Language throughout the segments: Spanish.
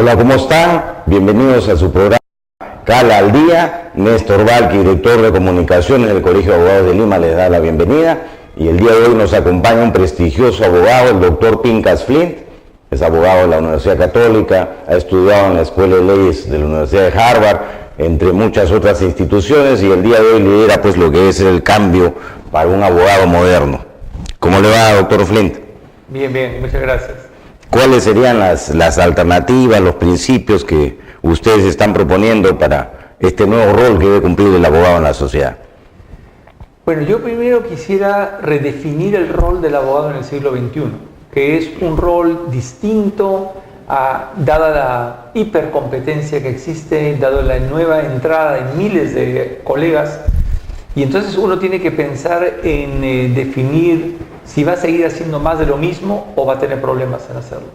Hola, ¿cómo están? Bienvenidos a su programa Cala al Día. Néstor Valqui, director de comunicaciones del Colegio de Abogados de Lima, les da la bienvenida. Y el día de hoy nos acompaña un prestigioso abogado, el doctor Pincas Flint. Es abogado de la Universidad Católica, ha estudiado en la Escuela de Leyes de la Universidad de Harvard, entre muchas otras instituciones, y el día de hoy lidera pues lo que es el cambio para un abogado moderno. ¿Cómo le va, doctor Flint? Bien, muchas gracias. ¿Cuáles serían las alternativas, los principios que ustedes están proponiendo para este nuevo rol que debe cumplir el abogado en la sociedad? Bueno, yo primero quisiera redefinir el rol del abogado en el siglo XXI, que es un rol distinto dada la hipercompetencia que existe, dada la nueva entrada de miles de colegas, y entonces uno tiene que pensar en definir si va a seguir haciendo más de lo mismo o va a tener problemas en hacerlo.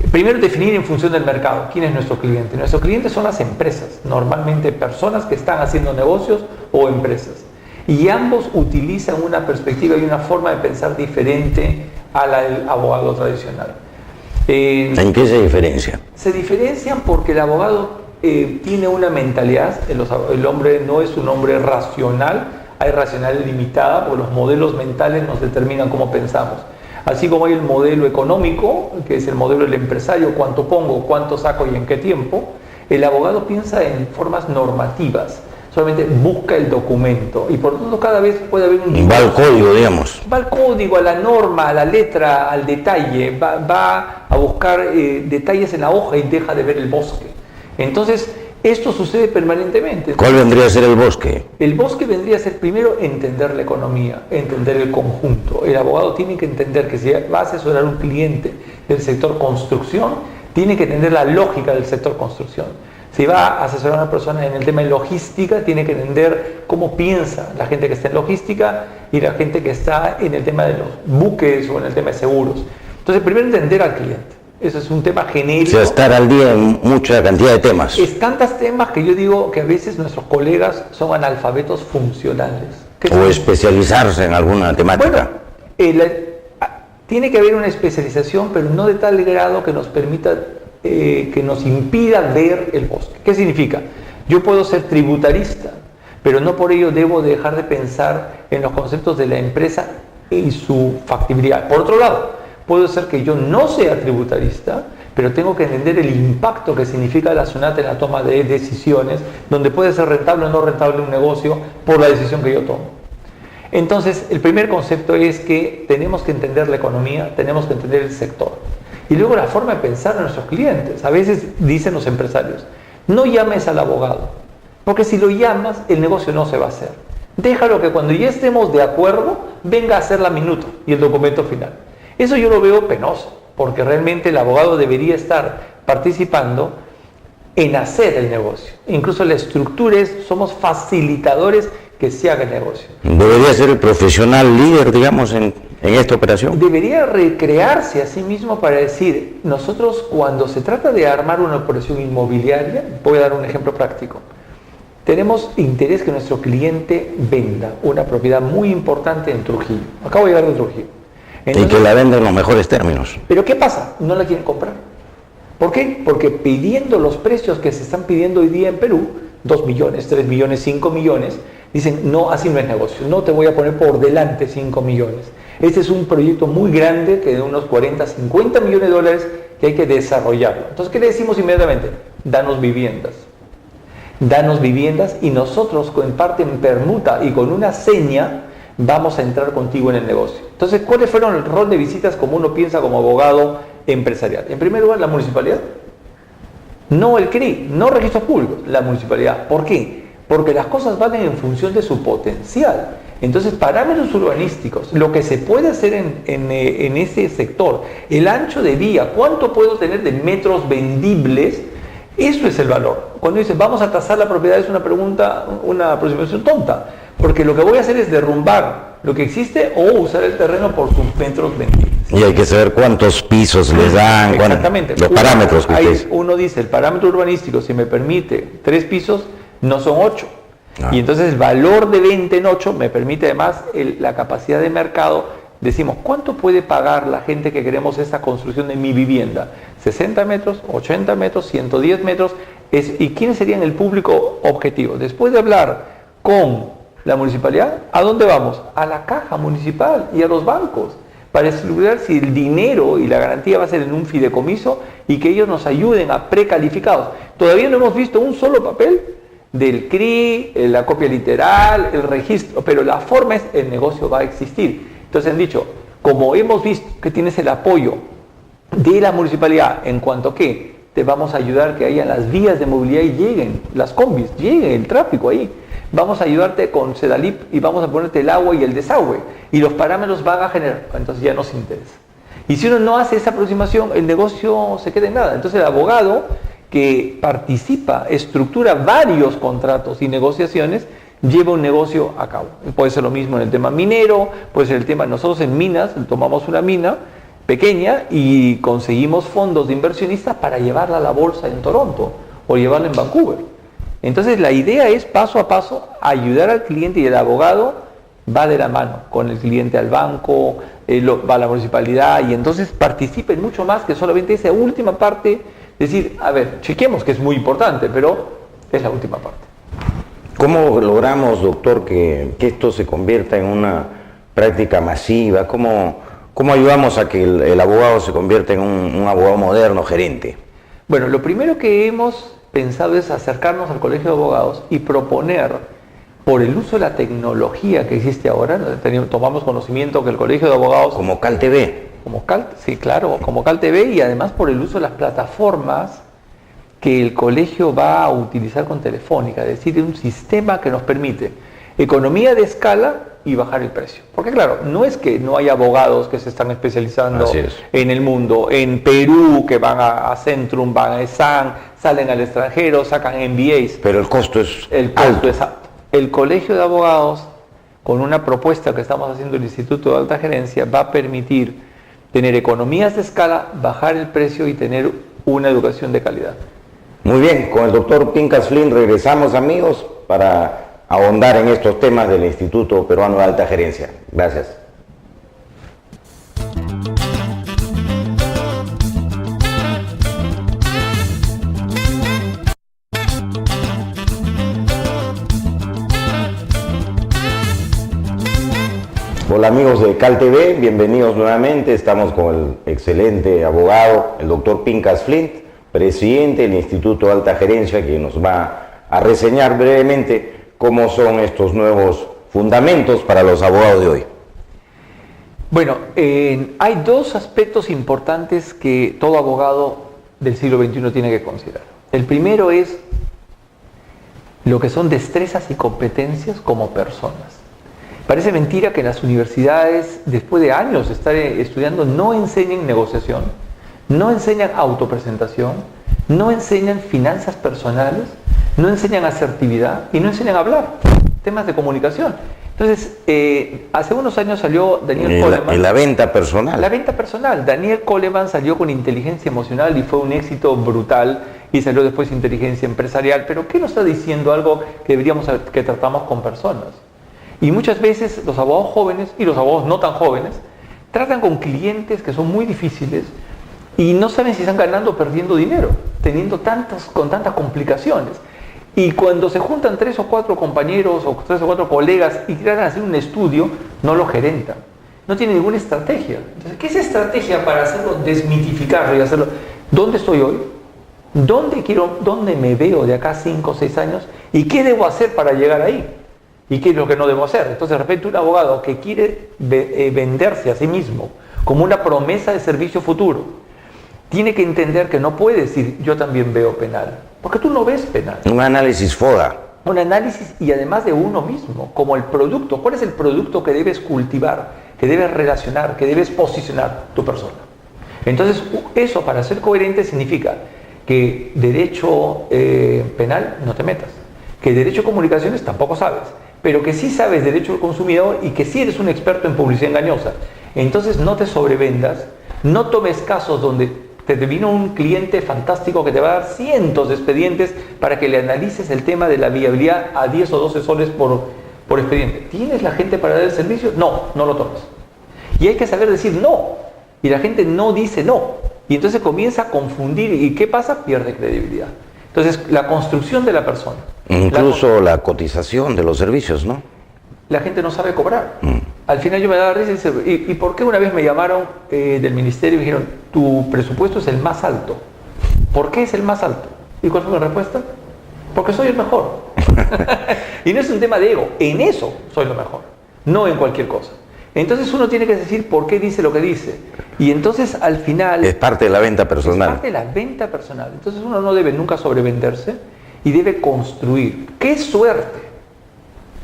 Primero, definir en función del mercado. ¿Quién es nuestro cliente? Nuestros clientes son las empresas, normalmente personas que están haciendo negocios o empresas. Y ambos utilizan una perspectiva y una forma de pensar diferente a la del abogado tradicional. ¿En qué se diferencian? Se diferencian porque el abogado tiene una mentalidad. El hombre no es un hombre racional. Hay racionalidad limitada porque los modelos mentales nos determinan cómo pensamos. Así como hay el modelo económico, que es el modelo del empresario, cuánto pongo, cuánto saco y en qué tiempo, el abogado piensa en formas normativas, solamente busca el documento y por lo tanto cada vez puede haber un... Va al código, digamos. Va al código, a la norma, a la letra, al detalle, va a buscar detalles en la hoja y deja de ver el bosque. Entonces, esto sucede permanentemente. ¿Cuál vendría a ser el bosque? El bosque vendría a ser primero entender la economía, entender el conjunto. El abogado tiene que entender que si va a asesorar a un cliente del sector construcción, tiene que entender la lógica del sector construcción. Si va a asesorar a una persona en el tema de logística, tiene que entender cómo piensa la gente que está en logística y la gente que está en el tema de los buques o en el tema de seguros. Entonces, primero entender al cliente. Eso es un tema genérico. O sea, estar al día en mucha cantidad de temas. Es tantos temas que yo digo que a veces nuestros colegas son analfabetos funcionales. O especializarse en alguna temática. Bueno, tiene que haber una especialización, pero no de tal grado que nos permita, que nos impida ver el bosque. ¿Qué significa? Yo puedo ser tributarista, pero no por ello debo dejar de pensar en los conceptos de la empresa y su factibilidad. Por otro lado, puede ser que yo no sea tributarista, pero tengo que entender el impacto que significa la SUNAT en la toma de decisiones, donde puede ser rentable o no rentable un negocio por la decisión que yo tomo. Entonces, el primer concepto es que tenemos que entender la economía, tenemos que entender el sector. Y luego la forma de pensar de nuestros clientes. A veces dicen los empresarios, no llames al abogado, porque si lo llamas, el negocio no se va a hacer. Déjalo que cuando ya estemos de acuerdo, venga a hacer la minuta y el documento final. Eso yo lo veo penoso, porque realmente el abogado debería estar participando en hacer el negocio. Incluso la estructura es, somos facilitadores que se haga el negocio. ¿Debería ser el profesional líder, digamos, en esta operación? Debería recrearse a sí mismo para decir, nosotros cuando se trata de armar una operación inmobiliaria, voy a dar un ejemplo práctico, tenemos interés que nuestro cliente venda una propiedad muy importante en Trujillo. Acabo de llegar de Trujillo. Entonces, y que la venda en los mejores términos. ¿Pero qué pasa? No la quieren comprar. ¿Por qué? Porque pidiendo los precios que se están pidiendo hoy día en Perú, 2 millones, 3 millones, 5 millones, dicen, no, así no es negocio, no te voy a poner por delante 5 millones. Este es un proyecto muy grande, que de unos 40, 50 millones de dólares, que hay que desarrollarlo. Entonces, ¿qué le decimos inmediatamente? Danos viviendas. Danos viviendas y nosotros, en parte en permuta y con una seña, vamos a entrar contigo en el negocio. Entonces, ¿cuáles fueron el rol de visitas como uno piensa como abogado empresarial? En primer lugar, la municipalidad. No el CRI, no registros públicos, la municipalidad. ¿Por qué? Porque las cosas valen en función de su potencial. Entonces, parámetros urbanísticos, lo que se puede hacer en ese sector, el ancho de vía, cuánto puedo tener de metros vendibles, eso es el valor. Cuando dice vamos a tasar la propiedad es una pregunta, una aproximación tonta. Porque lo que voy a hacer es derrumbar lo que existe o usar el terreno por sus metros vendibles. Y hay que saber cuántos pisos les dan, exactamente. Los parámetros que ustedes... Uno dice, el parámetro urbanístico, si me permite 3 pisos, no son 8. Y entonces el valor de venta en 8 me permite además la capacidad de mercado decimos, ¿cuánto puede pagar la gente que queremos esta construcción de mi vivienda? 60 metros, 80 metros, 110 metros. ¿Y quiénes serían el público objetivo? Después de hablar con la municipalidad, ¿a dónde vamos? A la caja municipal y a los bancos, para estudiar si el dinero y la garantía va a ser en un fideicomiso y que ellos nos ayuden a precalificados. Todavía no hemos visto un solo papel del CRI, la copia literal, el registro, pero la forma es, el negocio va a existir. Entonces han dicho, como hemos visto que tienes el apoyo de la municipalidad en cuanto a que te vamos a ayudar que haya las vías de movilidad y lleguen las combis, llegue el tráfico ahí. Vamos a ayudarte con Sedalip y vamos a ponerte el agua y el desagüe. Y los parámetros van a generar, entonces ya nos interesa. Y si uno no hace esa aproximación, el negocio se queda en nada. Entonces el abogado que participa, estructura varios contratos y negociaciones, lleva un negocio a cabo. Puede ser lo mismo en el tema minero, puede ser el tema, nosotros en minas, tomamos una mina pequeña y conseguimos fondos de inversionistas para llevarla a la bolsa en Toronto o llevarla en Vancouver. Entonces la idea es paso a paso ayudar al cliente, y el abogado va de la mano con el cliente al banco, va a la municipalidad, y entonces participen mucho más que solamente esa última parte, decir, a ver, chequemos, que es muy importante, pero es la última parte. ¿Cómo logramos, doctor, que esto se convierta en una práctica masiva? ¿Cómo ayudamos a que el abogado se convierta en un abogado moderno, gerente? Bueno, lo primero que hemos pensado es acercarnos al Colegio de Abogados y proponer, por el uso de la tecnología que existe ahora, tomamos conocimiento que el Colegio de Abogados... Como CalTV. Sí, claro, como CalTV, y además por el uso de las plataformas que el colegio va a utilizar con Telefónica, es decir, un sistema que nos permite economía de escala y bajar el precio. Porque claro, no es que no hay abogados que se están especializando en el mundo. En Perú, que van a Centrum, van a ESAN, salen al extranjero, sacan MBAs. Pero el costo es alto. El Colegio de Abogados, con una propuesta que estamos haciendo el Instituto de Alta Gerencia, va a permitir tener economías de escala, bajar el precio y tener una educación de calidad. Muy bien, con el doctor Pincas Flynn regresamos, amigos, para ahondar en estos temas del Instituto Peruano de Alta Gerencia. Gracias. Hola amigos de CalTV, bienvenidos nuevamente. Estamos con el excelente abogado, el doctor Pincas Flint, presidente del Instituto de Alta Gerencia, que nos va a reseñar brevemente cómo son estos nuevos fundamentos para los abogados de hoy. Bueno, hay dos aspectos importantes que todo abogado del siglo XXI tiene que considerar. El primero es lo que son destrezas y competencias como personas. Parece mentira que en las universidades, después de años de estar estudiando, no enseñan negociación, no enseñan autopresentación, no enseñan finanzas personales, no enseñan asertividad y no enseñan a hablar, temas de comunicación. Entonces, hace unos años salió Daniel Coleman. En la venta personal. La venta personal. Daniel Coleman salió con inteligencia emocional y fue un éxito brutal, y salió después inteligencia empresarial. Pero ¿qué nos está diciendo? Algo que que tratamos con personas. Y muchas veces los abogados jóvenes y los abogados no tan jóvenes tratan con clientes que son muy difíciles y no saben si están ganando o perdiendo dinero, teniendo tantas complicaciones. Y cuando se juntan 3 o 4 compañeros o 3 o 4 colegas y tratan de hacer un estudio, no lo gerentan. No tienen ninguna estrategia. Entonces, ¿qué es estrategia para hacerlo, desmitificarlo y hacerlo? ¿Dónde estoy hoy? ¿Dónde me veo de acá 5 o 6 años? ¿Y qué debo hacer para llegar ahí? ¿Y qué es lo que no debo hacer? Entonces, de repente, un abogado que quiere venderse a sí mismo como una promesa de servicio futuro, tiene que entender que no puede decir, yo también veo penal, porque tú no ves penal. Un análisis FODA. Un análisis, y además de uno mismo, como el producto. ¿Cuál es el producto que debes cultivar, que debes relacionar, que debes posicionar tu persona? Entonces, eso, para ser coherente, significa que derecho penal no te metas, que derecho de comunicaciones tampoco sabes, pero que sí sabes derecho del consumidor y que sí eres un experto en publicidad engañosa. Entonces no te sobrevendas, no tomes casos donde te vino un cliente fantástico que te va a dar cientos de expedientes para que le analices el tema de la viabilidad a 10 o 12 soles por expediente. ¿Tienes la gente para dar el servicio? No, no lo tomes. Y hay que saber decir no. Y la gente no dice no. Y entonces comienza a confundir. ¿Y qué pasa? Pierde credibilidad. Entonces, la construcción de la persona. Incluso la cotización de los servicios, ¿no? La gente no sabe cobrar. Al final yo me daba risa y dice, ¿y por qué una vez me llamaron del ministerio y me dijeron, tu presupuesto es el más alto? ¿Por qué es el más alto? ¿Y cuál fue mi respuesta? Porque soy el mejor. Y no es un tema de ego, en eso soy lo mejor, no en cualquier cosa. Entonces uno tiene que decir por qué dice lo que dice. Y entonces al final... Es parte de la venta personal. Es parte de la venta personal. Entonces uno no debe nunca sobrevenderse y debe construir. ¡Qué suerte!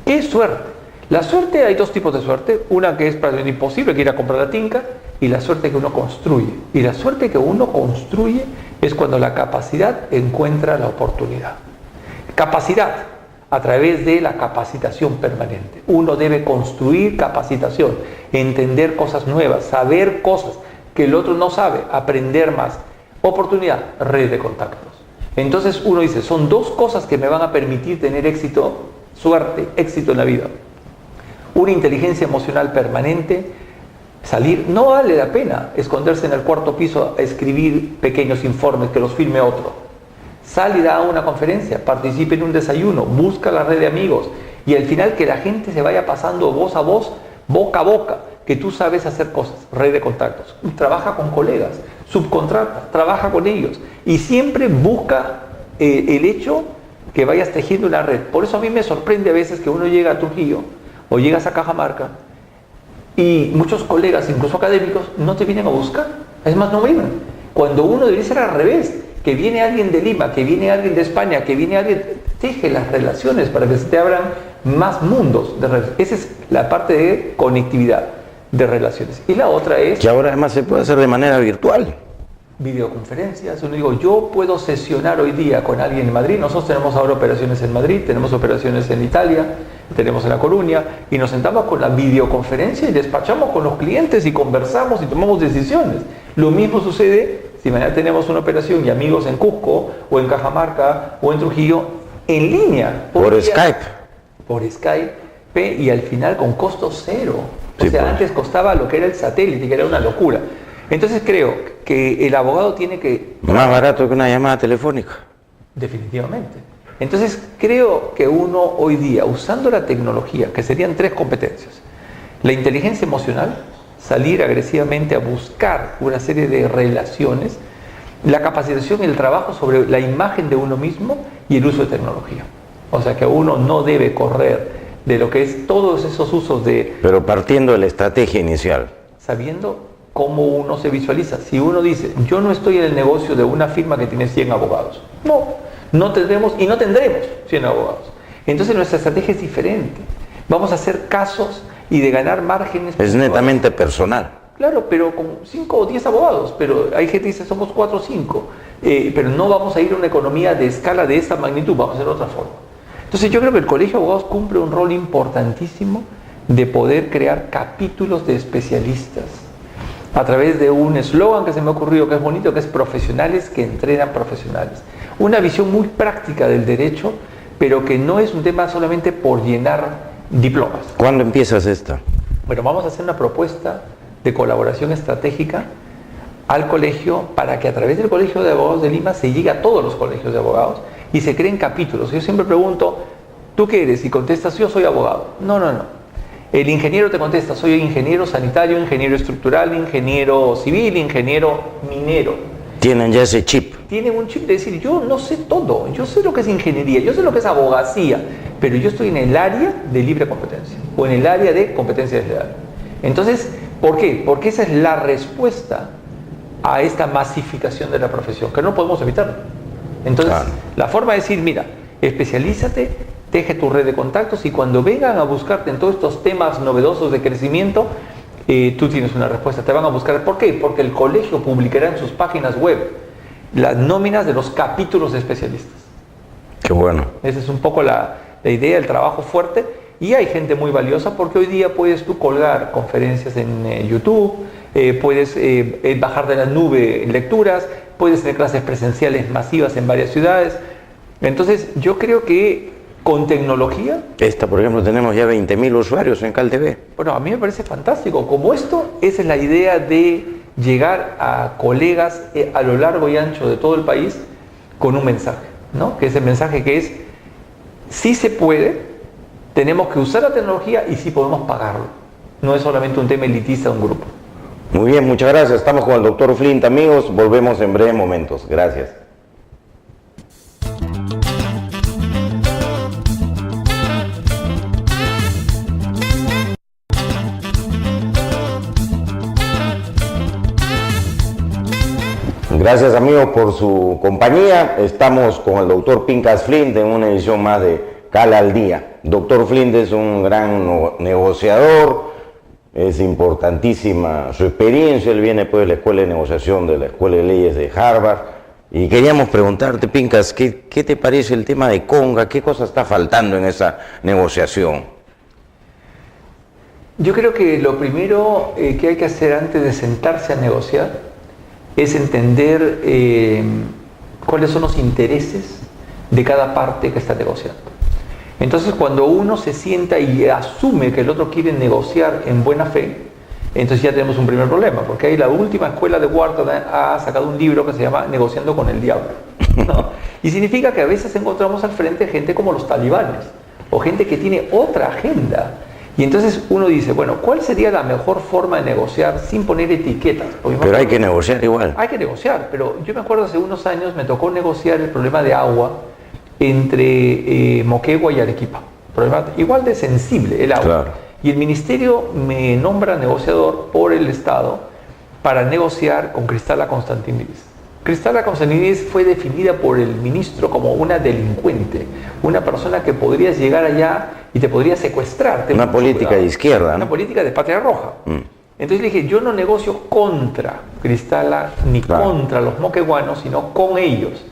¡Qué suerte! La suerte, hay dos tipos de suerte. Una que es prácticamente imposible, que ir a comprar la tinca, y la suerte que uno construye. Y la suerte que uno construye es cuando la capacidad encuentra la oportunidad. Capacidad a través de la capacitación permanente. Uno debe construir capacitación, entender cosas nuevas, saber cosas que el otro no sabe, aprender más. Oportunidad, red de contactos. Entonces uno dice, son dos cosas que me van a permitir tener éxito, suerte, éxito en la vida. Una inteligencia emocional permanente, salir, no vale la pena esconderse en el cuarto piso a escribir pequeños informes que los firme otro. Sal y da una conferencia, participe en un desayuno, busca la red de amigos y al final que la gente se vaya pasando voz a voz, boca a boca, que tú sabes hacer cosas, red de contactos. Trabaja con colegas, subcontrata, trabaja con ellos y siempre busca el hecho que vayas tejiendo una red. Por eso a mí me sorprende a veces que uno llega a Trujillo o llegas a Cajamarca y muchos colegas, incluso académicos, no te vienen a buscar. Es más, no vienen. Cuando uno debería ser al revés, que viene alguien de Lima, que viene alguien de España, que viene alguien... Teje las relaciones para que se te abran más mundos de relaciones. Esa es la parte de conectividad de relaciones. Y la otra es... Que ahora además se puede hacer de manera virtual. Videoconferencias. Uno digo, yo puedo sesionar hoy día con alguien en Madrid. Nosotros tenemos ahora operaciones en Madrid, tenemos operaciones en Italia, tenemos en La Coruña, y nos sentamos con la videoconferencia y despachamos con los clientes y conversamos y tomamos decisiones. Lo mismo sucede si mañana tenemos una operación y amigos en Cusco o en Cajamarca o en Trujillo en línea. Por Skype. Por Skype y al final con costo cero. O Sí, sea, pues. antes costaba lo que era el satélite, que era una locura. Entonces creo que el abogado tiene que... Más barato que una llamada telefónica. Definitivamente. Entonces creo que uno hoy día, usando la tecnología, que serían tres competencias, la inteligencia emocional, salir agresivamente a buscar una serie de relaciones, la capacitación y el trabajo sobre la imagen de uno mismo y el uso de tecnología. O sea que uno no debe correr de lo que es todos esos usos de... Pero partiendo de la estrategia inicial. Sabiendo cómo uno se visualiza. Si uno dice, yo no estoy en el negocio de una firma que tiene 100 abogados. No tendremos y no tendremos 100 abogados. Entonces nuestra estrategia es diferente. Vamos a hacer casos y de ganar márgenes. Es netamente personal. Claro, pero con 5 o 10 abogados. Pero hay gente que dice, somos 4 o 5. Pero no vamos a ir a una economía de escala de esta magnitud, vamos a hacer otra forma. Entonces yo creo que el Colegio de Abogados cumple un rol importantísimo de poder crear capítulos de especialistas a través de un eslogan que se me ha ocurrido que es bonito, que es profesionales que entrenan profesionales. Una visión muy práctica del derecho, pero que no es un tema solamente por llenar diplomas. ¿Cuándo empiezas esta? Bueno, vamos a hacer una propuesta de colaboración estratégica al colegio para que a través del Colegio de Abogados de Lima se llegue a todos los colegios de abogados y se creen capítulos. Yo siempre pregunto, ¿tú qué eres? Y contestas, yo soy abogado. No. El ingeniero te contesta, soy ingeniero sanitario, ingeniero estructural, ingeniero civil, ingeniero minero. Tienen ya ese chip. Tienen un chip de decir, yo no sé todo, yo sé lo que es ingeniería, yo sé lo que es abogacía, pero yo estoy en el área de libre competencia o en el área de competencia desleal. Entonces, ¿por qué? Porque esa es la respuesta a esta masificación de la profesión, que no podemos evitarlo. Entonces, Claro. La forma de decir, mira, especialízate, teje tu red de contactos y cuando vengan a buscarte en todos estos temas novedosos de crecimiento, tú tienes una respuesta, te van a buscar. ¿Por qué? Porque el colegio publicará en sus páginas web las nóminas de los capítulos de especialistas. Qué bueno. Esa es un poco la idea, el trabajo fuerte, y hay gente muy valiosa porque hoy día puedes tú colgar conferencias en YouTube, puedes bajar de la nube lecturas, puedes tener clases presenciales masivas en varias ciudades. Entonces yo creo que con tecnología. Esta, por ejemplo, tenemos ya 20.000 usuarios en CalTV. Bueno, a mí me parece fantástico. Como esto, esa es la idea de llegar a colegas a lo largo y ancho de todo el país con un mensaje, ¿no? Que es el mensaje que es, sí se puede, tenemos que usar la tecnología y sí podemos pagarlo. No es solamente un tema elitista de un grupo. Muy bien, muchas gracias. Estamos con el doctor Flint, amigos. Volvemos en breves momentos. Gracias. Gracias, amigos, por su compañía. Estamos con el doctor Pincas Flint en una edición más de Cala al Día. Doctor Flint es un gran negociador, es importantísima su experiencia. Él viene pues de la Escuela de Negociación de la Escuela de Leyes de Harvard. Y queríamos preguntarte, Pincas, ¿qué te parece el tema de Conga? ¿Qué cosa está faltando en esa negociación? Yo creo que lo primero que hay que hacer antes de sentarse a negociar es entender cuáles son los intereses de cada parte que está negociando. Entonces, cuando uno se sienta y asume que el otro quiere negociar en buena fe, entonces ya tenemos un primer problema, porque ahí la última escuela de Wharton ha sacado un libro que se llama Negociando con el Diablo, ¿no? Y significa que a veces encontramos al frente gente como los talibanes, o gente que tiene otra agenda. Y entonces uno dice, bueno, ¿cuál sería la mejor forma de negociar sin poner etiquetas? Pero hay que negociar igual. Hay que negociar, pero yo me acuerdo hace unos años me tocó negociar el problema de agua entre Moquegua y Arequipa. Problema igual de sensible, el agua. Claro. Y el ministerio me nombra negociador por el Estado para negociar con Cristala Constantinidis. Cristala Constantinidis fue definida por el ministro como una delincuente, una persona que podrías llegar allá y te podría secuestrar. Una política de izquierda, ¿no? Una política de patria roja. Entonces le dije, yo no negocio contra Cristala ni contra los moqueguanos, sino con ellos.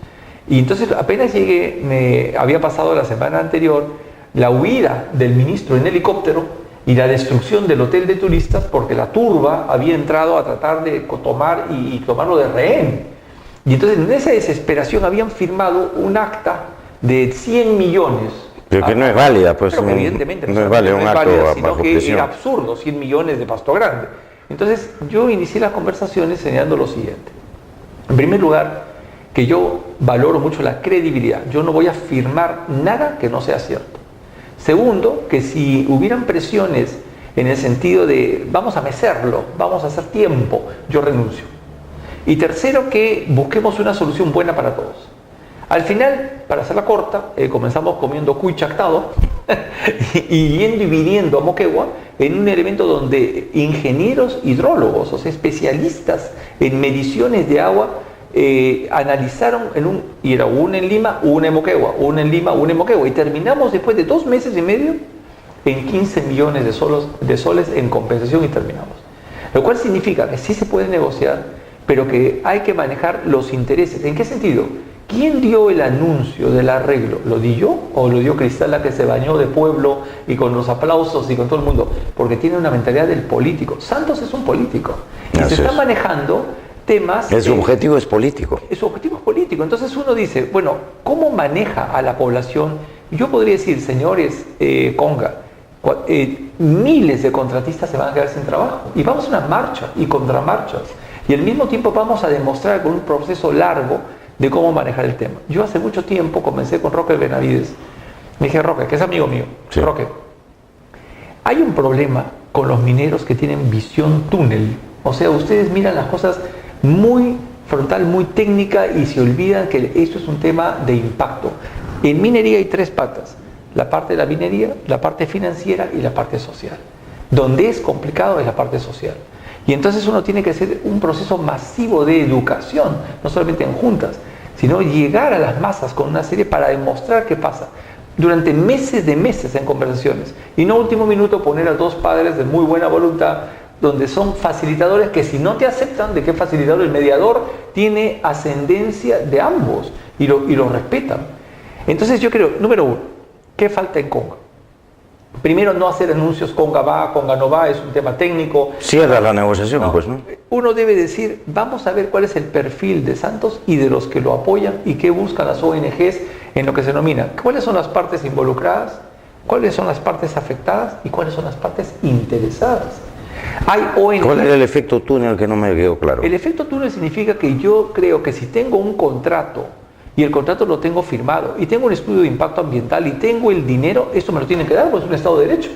Y entonces apenas llegué, me había pasado la semana anterior la huida del ministro en helicóptero y la destrucción del hotel de turistas porque la turba había entrado a tratar de tomar y tomarlo de rehén. Y entonces en esa desesperación habían firmado un acta de 100 millones. Pero que no es válida, pues. Pero que evidentemente no es válida un acto sino bajo que presión. era absurdo, 100 millones de Pasto Grande. Entonces yo inicié las conversaciones señalando lo siguiente. En primer lugar, que yo valoro mucho la credibilidad. Yo no voy a firmar nada que no sea cierto. Segundo, que si hubieran presiones en el sentido de vamos a mecerlo, vamos a hacer tiempo, yo renuncio. Y tercero, que busquemos una solución buena para todos. Al final, para hacerla corta, comenzamos comiendo cuy chactado y yendo y viniendo a Moquegua en un evento donde ingenieros hidrólogos, o sea, especialistas en mediciones de agua, analizaron y era una en Lima, una en Moquegua, una en Lima, una en Moquegua, y terminamos después de 2 meses y medio en 15 millones de soles en compensación y terminamos. Lo cual significa que sí se puede negociar, pero que hay que manejar los intereses. ¿En qué sentido? ¿Quién dio el anuncio del arreglo? ¿Lo di yo o lo dio Cristala, que se bañó de pueblo y con los aplausos y con todo el mundo? Porque tiene una mentalidad del político. Santos es un político y se está manejando temas... Su objetivo es político. Su objetivo es político. Entonces uno dice, bueno, ¿cómo maneja a la población? Yo podría decir, señores Conga, miles de contratistas se van a quedar sin trabajo y vamos a una marcha y contramarchas. Y al mismo tiempo vamos a demostrar con un proceso largo de cómo manejar el tema. Yo hace mucho tiempo comencé con Roque Benavides. Me dije, Roque, que es amigo mío, sí. Roque, hay un problema con los mineros que tienen visión túnel. O sea, ustedes miran las cosas muy frontal, muy técnica y se olvidan que esto es un tema de impacto. En minería hay 3 patas. La parte de la minería, la parte financiera y la parte social. Donde es complicado es la parte social. Y entonces uno tiene que hacer un proceso masivo de educación, no solamente en juntas, sino llegar a las masas con una serie para demostrar qué pasa. Durante meses de meses en conversaciones. Y no último minuto poner a 2 padres de muy buena voluntad, donde son facilitadores que si no te aceptan de qué facilitador, el mediador tiene ascendencia de ambos y lo respetan. Entonces yo creo, número 1, ¿qué falta en Conga? Primero, no hacer anuncios Conga va, Conga no va, es un tema técnico. Cierra la negociación, pues, ¿no? Uno debe decir, vamos a ver cuál es el perfil de Santos y de los que lo apoyan y qué buscan las ONGs en lo que se denomina cuáles son las partes involucradas, cuáles son las partes afectadas y cuáles son las partes interesadas. Hay ONG. ¿Cuál es el efecto túnel que no me quedó claro? El efecto túnel significa que yo creo que si tengo un contrato y el contrato lo tengo firmado y tengo un estudio de impacto ambiental y tengo el dinero, esto me lo tienen que dar, pues es un Estado de Derecho.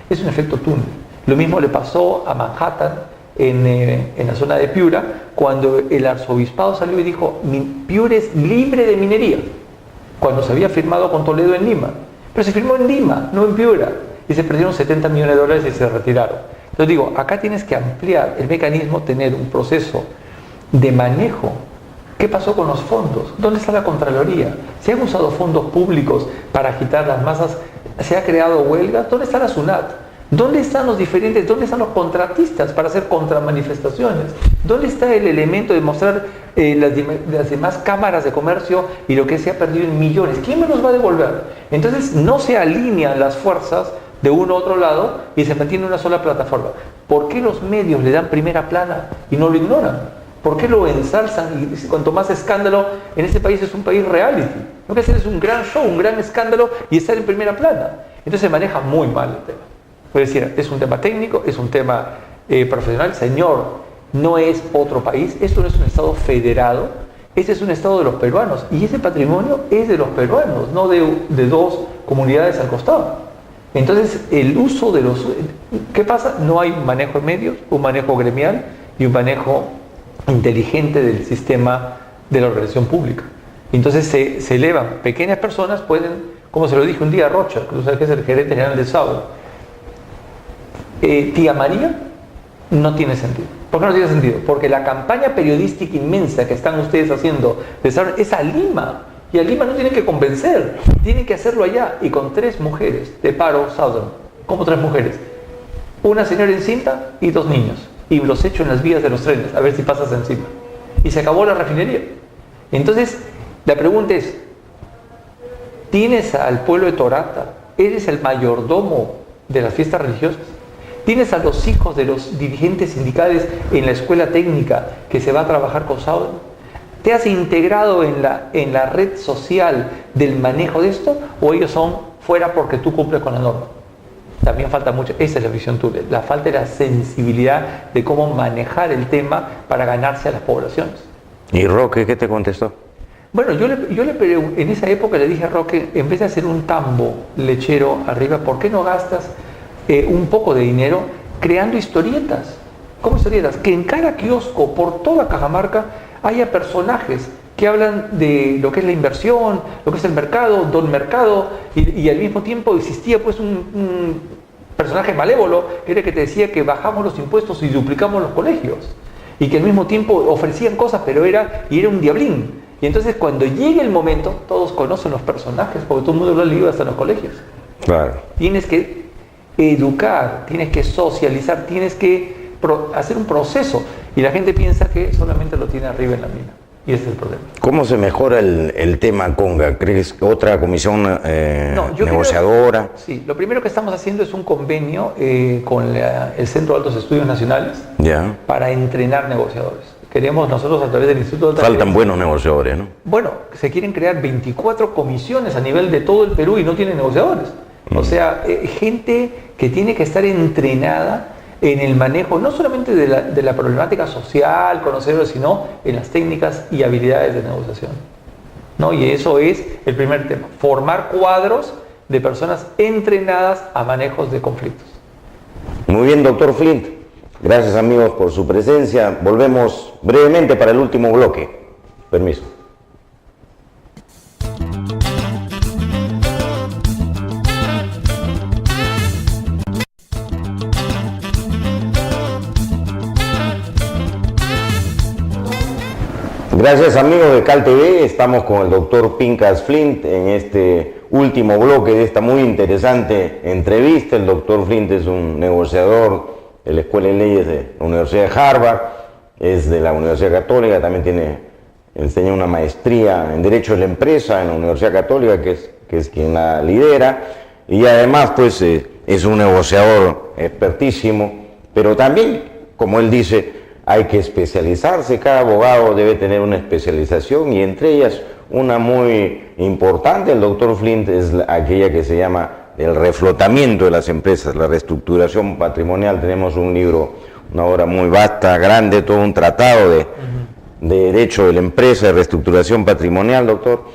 Es un efecto túnel. Lo mismo le pasó a Manhattan, en la zona de Piura, cuando el arzobispado salió y dijo: Piura es libre de minería, cuando se había firmado con Toledo en Lima. Pero se firmó en Lima, no en Piura, y se perdieron $70 millones y se retiraron. Entonces digo, acá tienes que ampliar el mecanismo, tener un proceso de manejo. ¿Qué pasó con los fondos? ¿Dónde está la Contraloría? ¿Se han usado fondos públicos para agitar las masas? ¿Se ha creado huelga? ¿Dónde está la SUNAT? ¿Dónde están los diferentes, dónde están los contratistas para hacer contramanifestaciones? ¿Dónde está el elemento de mostrar las demás cámaras de comercio y lo que se ha perdido en millones? ¿Quién me los va a devolver? Entonces no se alinean las fuerzas de uno a otro lado y se mantiene una sola plataforma. ¿Por qué los medios le dan primera plana y no lo ignoran? ¿Por qué lo ensalzan? Y cuanto más escándalo, en este país es un país reality. Lo que hacen es un gran show, un gran escándalo y estar en primera plana. Entonces se maneja muy mal el tema. Es decir, es un tema técnico, es un tema profesional. Señor, no es otro país, esto no es un Estado federado, este es un Estado de los peruanos y ese patrimonio es de los peruanos, no de dos comunidades al costado. Entonces, el uso de los... ¿Qué pasa? No hay manejo de medios, un manejo gremial y un manejo inteligente del sistema de la organización pública. Entonces se elevan, pequeñas personas pueden, como se lo dije un día a Rocha, que es el gerente general de SAO, Tía María, no tiene sentido. ¿Por qué no tiene sentido? Porque la campaña periodística inmensa que están ustedes haciendo es a Lima, y a Lima no tienen que convencer, tienen que hacerlo allá, y con 3 mujeres de paro Southern. ¿Cómo 3 mujeres? Una señora encinta y 2 niños, y los echo en las vías de los trenes, a ver si pasas encima. Y se acabó la refinería. Entonces, la pregunta es, ¿tienes al pueblo de Torata? ¿Eres el mayordomo de las fiestas religiosas? ¿Tienes a los hijos de los dirigentes sindicales en la escuela técnica que se va a trabajar con Southern? ¿Te has integrado en la red social del manejo de esto? ¿O ellos son fuera porque tú cumples con la norma? También falta mucho, esa es la visión tuya, la falta de la sensibilidad de cómo manejar el tema para ganarse a las poblaciones. ¿Y Roque qué te contestó? Bueno, yo en esa época le dije a Roque, en vez de hacer un tambo lechero arriba, ¿por qué no gastas un poco de dinero creando historietas? ¿Cómo historietas? Que en cada kiosco, por toda Cajamarca, haya personajes que hablan de lo que es la inversión, lo que es el mercado, don mercado, y al mismo tiempo existía pues un personaje malévolo que era el que te decía que bajamos los impuestos y duplicamos los colegios, y que al mismo tiempo ofrecían cosas, pero era un diablín. Y entonces cuando llegue el momento, todos conocen los personajes, porque todo el mundo lo ha leído hasta en los colegios. Claro. Tienes que educar, tienes que socializar, tienes que hacer un proceso, y la gente piensa que solamente lo tiene arriba en la mina, y ese es el problema. ¿Cómo se mejora el tema Conga? ¿Crees otra comisión negociadora? Sí, lo primero que estamos haciendo es un convenio con el Centro de Altos Estudios Nacionales para entrenar negociadores. Queremos nosotros a través del Instituto de Alta Faltan buenos negociadores, ¿no? Bueno, se quieren crear 24 comisiones a nivel de todo el Perú y no tienen negociadores. O sea, gente que tiene que estar entrenada en el manejo, no solamente de la problemática social, conocerlo, sino en las técnicas y habilidades de negociación, ¿no? Y eso es el primer tema, formar cuadros de personas entrenadas a manejos de conflictos. Muy bien, doctor Flint. Gracias, amigos, por su presencia. Volvemos brevemente para el último bloque. Permiso. Gracias, amigos de Cal TV. Estamos con el doctor Pincas Flint en este último bloque de esta muy interesante entrevista. El doctor Flint es un negociador de la Escuela de Leyes de la Universidad de Harvard, es de la Universidad Católica, también enseña una maestría en Derecho de la Empresa en la Universidad Católica, que es quien la lidera, y además pues es un negociador expertísimo, pero también, como él dice, hay que especializarse, cada abogado debe tener una especialización y entre ellas una muy importante. El doctor Flint es aquella que se llama el reflotamiento de las empresas, la reestructuración patrimonial. Tenemos un libro, una obra muy vasta, grande, todo un tratado de derecho de la empresa, de reestructuración patrimonial, doctor.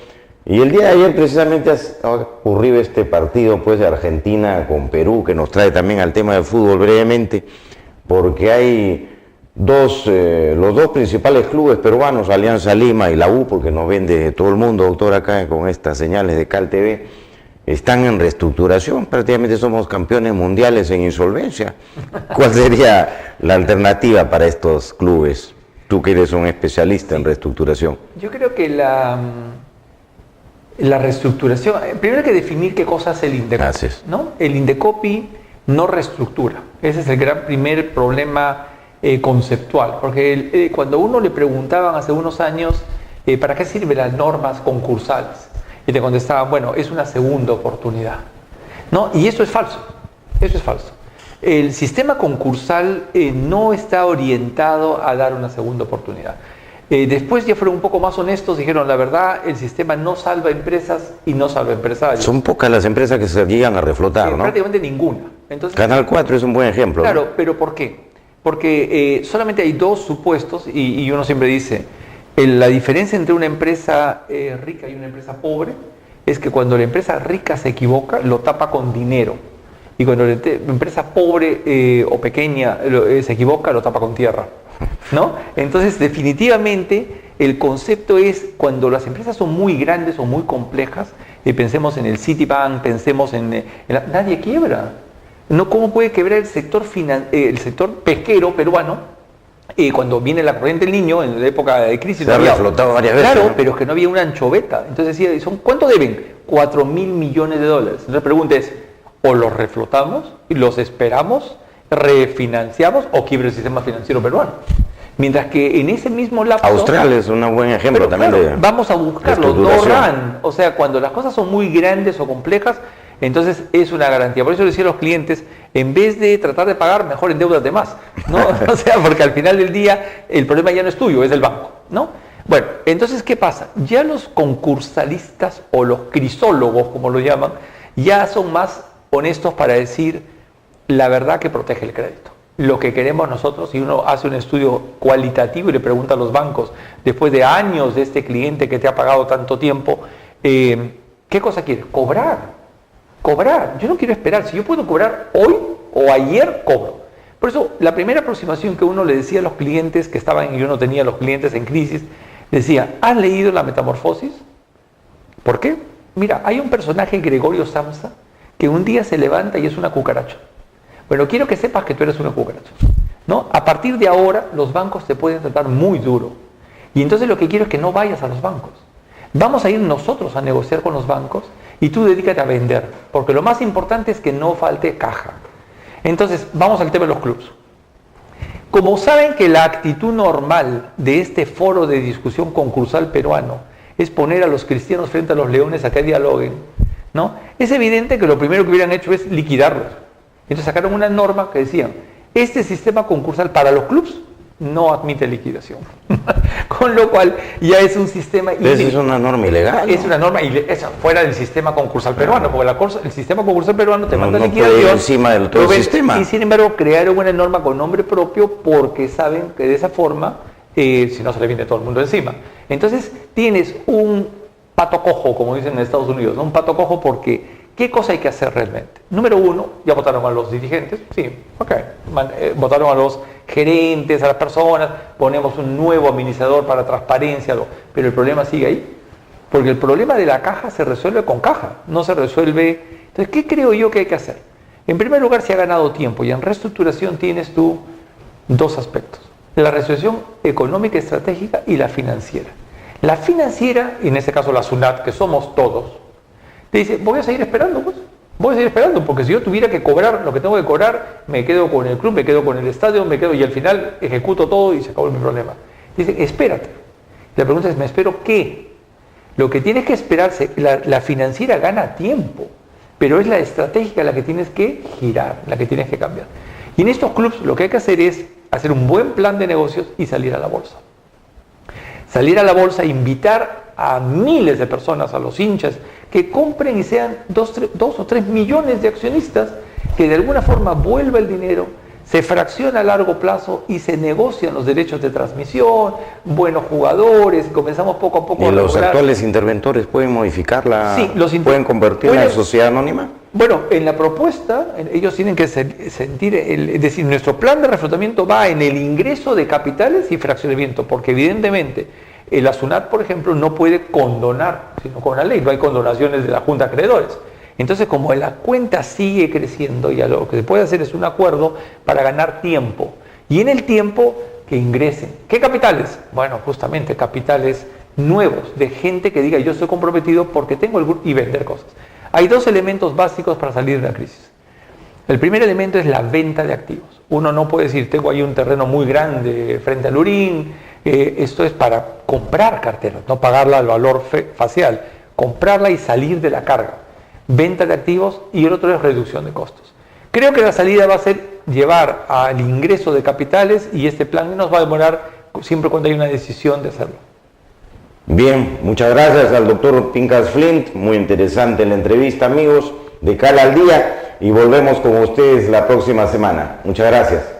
Y el día de ayer precisamente ha ocurrido este partido pues, de Argentina con Perú, que nos trae también al tema del fútbol brevemente, porque hay los dos principales clubes peruanos, Alianza Lima y la U, porque nos ven de todo el mundo, doctor, acá con estas señales de Cal TV, están en reestructuración. Prácticamente somos campeones mundiales en insolvencia. ¿Cuál sería la alternativa para estos clubes? Tú que eres un especialista en reestructuración. Yo creo que la reestructuración, primero hay que definir qué cosa es el Indecopi, ¿no? El Indecopi no reestructura. Ese es el primer problema conceptual, porque cuando uno le preguntaban hace unos años ¿para qué sirven las normas concursales? Y te contestaban, bueno, es una segunda oportunidad, ¿no? Y eso es falso, eso es falso. El sistema concursal no está orientado a dar una segunda oportunidad. Después ya fueron un poco más honestos, dijeron la verdad, el sistema no salva empresas y no salva empresarios. Son pocas las empresas que se llegan a reflotar, ¿no? Prácticamente ninguna. Entonces, Canal 4 es un buen ejemplo. Claro, ¿no? pero ¿por qué? Porque solamente hay dos supuestos y uno siempre dice, la diferencia entre una empresa rica y una empresa pobre es que cuando la empresa rica se equivoca, lo tapa con dinero. Y cuando la empresa pobre o pequeña se equivoca, lo tapa con tierra, ¿no? Entonces, definitivamente, el concepto es cuando las empresas son muy grandes o muy complejas, pensemos en el Citibank, pensemos nadie quiebra. ¿No? ¿Cómo puede quebrar el sector pesquero peruano cuando viene la corriente del Niño, en la época de crisis? Se ha reflotado varias veces. Claro, ¿no? pero es que no había una anchoveta. Entonces decía, ¿cuánto deben? 4.000 millones de dólares. Entonces la pregunta es, o los reflotamos y los esperamos, refinanciamos o quiebra el sistema financiero peruano. Mientras que en ese mismo lapso... Australia es un buen ejemplo también de... Vamos a buscarlo, no run. O sea, cuando las cosas son muy grandes o complejas, entonces es una garantía. Por eso le decía a los clientes, en vez de tratar de pagar, mejor endeudate más, ¿no? O sea, porque al final del día el problema ya no es tuyo, es del banco, ¿no? Bueno, entonces, ¿qué pasa? Ya los concursalistas o los crisólogos, como lo llaman, ya son más honestos para decir la verdad que protege el crédito. Lo que queremos nosotros, si uno hace un estudio cualitativo y le pregunta a los bancos, después de años de este cliente que te ha pagado tanto tiempo, ¿qué cosa quieres? Cobrar. Yo no quiero esperar. Si yo puedo cobrar hoy o ayer, cobro. Por eso, la primera aproximación que uno le decía a los clientes que estaban, y uno tenía a los clientes en crisis, decía, ¿has leído La Metamorfosis? ¿Por qué? Mira, hay un personaje, Gregorio Samsa, que un día se levanta y es una cucaracha. Bueno, quiero que sepas que tú eres una cucaracha, ¿no? A partir de ahora, los bancos te pueden tratar muy duro. Y entonces lo que quiero es que no vayas a los bancos. Vamos a ir nosotros a negociar con los bancos y tú dedícate a vender, porque lo más importante es que no falte caja. Entonces, vamos al tema de los clubes. Como saben que la actitud normal de este foro de discusión concursal peruano es poner a los cristianos frente a los leones a que dialoguen, ¿no? Es evidente que lo primero que hubieran hecho es liquidarlos. Entonces sacaron una norma que decía, este sistema concursal para los clubes no admite liquidación. Con lo cual ya es un sistema... Esa es una norma ilegal. Es una norma fuera del sistema concursal peruano, porque el sistema concursal peruano te manda liquidación. Puede ir encima del todo el sistema. Y sin embargo crearon una norma con nombre propio porque saben que de esa forma, si no se le viene todo el mundo encima. Entonces tienes un pato cojo, como dicen en Estados Unidos, ¿no? Un pato cojo porque... ¿Qué cosa hay que hacer realmente? Número uno, ya votaron a los dirigentes, sí, ok, votaron a los gerentes, a las personas, ponemos un nuevo administrador para transparencia, pero el problema sigue ahí, porque el problema de la caja se resuelve con caja, no se resuelve... Entonces, ¿qué creo yo que hay que hacer? En primer lugar, se ha ganado tiempo y en reestructuración tienes tú dos aspectos, la reestructuración económica estratégica y la financiera. La financiera, y en este caso la SUNAT, que somos todos, te dice, voy a seguir esperando, pues. Voy a seguir esperando, porque si yo tuviera que cobrar lo que tengo que cobrar, me quedo con el club, me quedo con el estadio, y al final ejecuto todo y se acabó mi problema. Dice, espérate. La pregunta es, ¿me espero qué? Lo que tienes que esperarse, la financiera gana tiempo, pero es la estratégica la que tienes que girar, la que tienes que cambiar. Y en estos clubes lo que hay que hacer es hacer un buen plan de negocios y salir a la bolsa. Salir a la bolsa, invitar a miles de personas, a los hinchas, que compren y sean 2 o 3 millones de accionistas, que de alguna forma vuelva el dinero, se fracciona a largo plazo y se negocian los derechos de transmisión, buenos jugadores, comenzamos poco a poco ¿Y a los regular. actuales interventores pueden modificarla? Sí, ¿Pueden convertirla en sociedad anónima? Bueno, en la propuesta, ellos tienen que sentir, es decir, nuestro plan de reflotamiento va en el ingreso de capitales y fraccionamiento, porque evidentemente el ASUNAT, por ejemplo, no puede condonar, sino con la ley, no hay condonaciones de la Junta de Acreedores. Entonces, como la cuenta sigue creciendo, ya lo que se puede hacer es un acuerdo para ganar tiempo. Y en el tiempo que ingresen. ¿Qué capitales? Bueno, justamente capitales nuevos, de gente que diga yo estoy comprometido porque tengo el grupo y vender cosas. Hay 2 elementos básicos para salir de la crisis. El primer elemento es la venta de activos. Uno no puede decir, tengo ahí un terreno muy grande frente al Urín, esto es para comprar carteras, no pagarla al valor facial, comprarla y salir de la carga. Venta de activos y el otro es reducción de costos. Creo que la salida va a ser llevar al ingreso de capitales y este plan nos va a demorar siempre cuando hay una decisión de hacerlo. Bien, muchas gracias al doctor Pincas Flint, muy interesante la entrevista, amigos de Cala al Día, y volvemos con ustedes la próxima semana. Muchas gracias.